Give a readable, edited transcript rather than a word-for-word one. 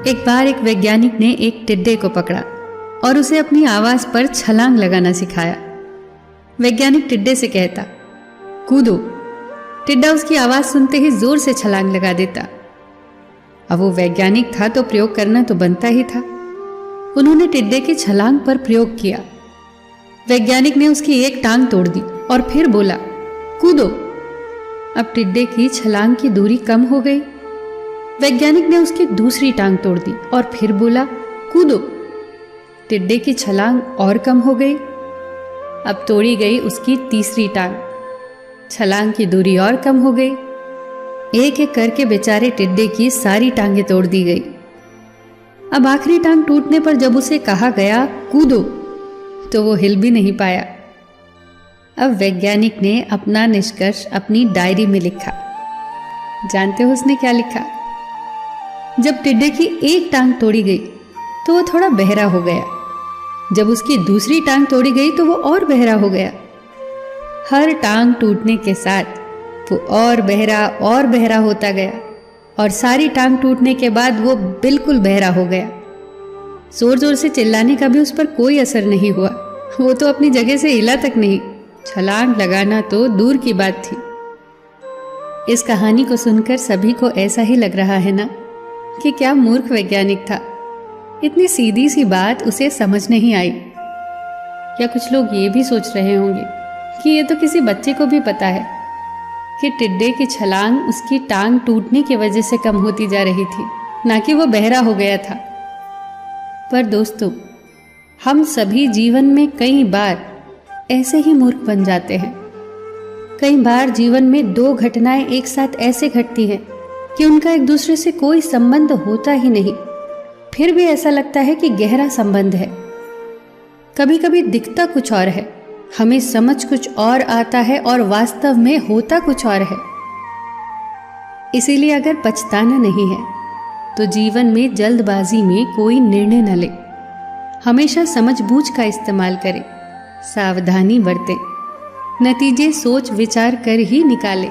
एक बार एक वैज्ञानिक ने एक टिड्डे को पकड़ा और उसे अपनी आवाज पर छलांग लगाना सिखाया। वैज्ञानिक टिड्डे से कहता, कूदो। टिड्डा उसकी आवाज सुनते ही जोर से छलांग लगा देता। अब वो वैज्ञानिक था तो प्रयोग करना तो बनता ही था। उन्होंने टिड्डे की छलांग पर प्रयोग किया। वैज्ञानिक ने उसकी एक टांग तोड़ दी और फिर बोला, कूदो। अब टिड्डे की छलांग की दूरी कम हो गई। वैज्ञानिक ने उसकी दूसरी टांग तोड़ दी और फिर बोला, कूदो। टिड्डे की छलांग और कम हो गई। अब तोड़ी गई उसकी तीसरी टांग। छलांग की दूरी और कम हो गई। एक एक करके बेचारे टिड्डे की सारी टांगें तोड़ दी गई। अब आखिरी टांग टूटने पर जब उसे कहा गया कूदो, तो वो हिल भी नहीं पाया। अब वैज्ञानिक ने अपना निष्कर्ष अपनी डायरी में लिखा। जानते हो उसने क्या लिखा? जब टिड्डे की एक टांग तोड़ी गई तो वो थोड़ा बहरा हो गया। जब उसकी दूसरी टांग तोड़ी गई तो वो और बहरा हो गया। हर टांग टूटने के साथ वो और बहरा होता गया और सारी टांग टूटने के बाद वो बिल्कुल बहरा हो गया। जोर जोर से चिल्लाने का भी उस पर कोई असर नहीं हुआ। वो तो अपनी जगह से हिला तक नहीं। छलांग लगाना तो दूर की बात थी। इस कहानी को सुनकर सभी को ऐसा ही लग रहा है ना कि क्या मूर्ख वैज्ञानिक था। इतनी सीधी सी बात उसे समझ नहीं आई। क्या कुछ लोग ये भी सोच रहे होंगे कि ये तो किसी बच्चे को भी पता है कि टिड्डे की छलांग उसकी टांग टूटने की वजह से कम होती जा रही थी, ना कि वो बहरा हो गया था। पर दोस्तों, हम सभी जीवन में कई बार ऐसे ही मूर्ख बन जाते हैं। कई बार जीवन में दो घटनाएं एक साथ ऐसे घटती हैं कि उनका एक दूसरे से कोई संबंध होता ही नहीं, फिर भी ऐसा लगता है कि गहरा संबंध है। कभी कभी दिखता कुछ और है, हमें समझ कुछ और आता है और वास्तव में होता कुछ और है। इसीलिए अगर पछताना नहीं है तो जीवन में जल्दबाजी में कोई निर्णय न ले। हमेशा समझबूझ का इस्तेमाल करें, सावधानी बरतें, नतीजे सोच विचार कर ही निकालें।